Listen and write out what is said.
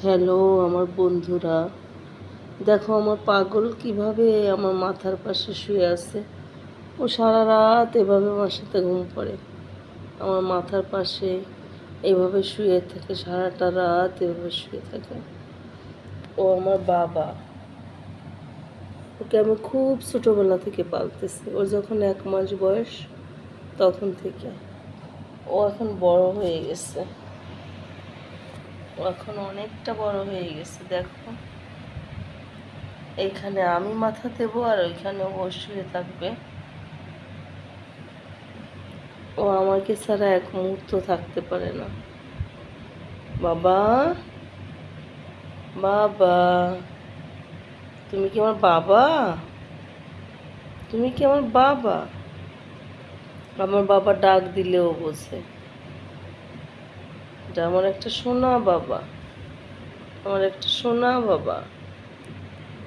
Hello আমার বন্ধুরা, দেখো আমার পাগল কিভাবে আমার মাথার পাশে শুয়ে আছে। ও সারা রাত এভাবে আমার সাথে ঘুম পড়ে, আমার মাথার পাশে এভাবে শুয়ে থাকে, সারাটা রাত এভাবে শুয়ে থাকে। ও আমার বাবা, ওকে আমি খুব ছোটোবেলা থেকে পালতেছি। ওর যখন 1 মাস বয়স তখন থেকে। ও এখন বড় হয়ে গেছে, ও এখন অনেকটা বড় হয়ে গেছে। দেখো, এইখানে আমি মাথা দেবো আর ওইখানে ও শুয়ে থাকবে। ও আমাকে ছাড়া এক মুহূর্ত থাকতে পারে না। বাবা, বাবা, তুমি কি আমার বাবা? তুমি কি আমার বাবা? আমার বাবা ডাক দিলেও বোঝে। এটা আমার একটা সোনা বাবা, আমার একটা সোনা বাবা।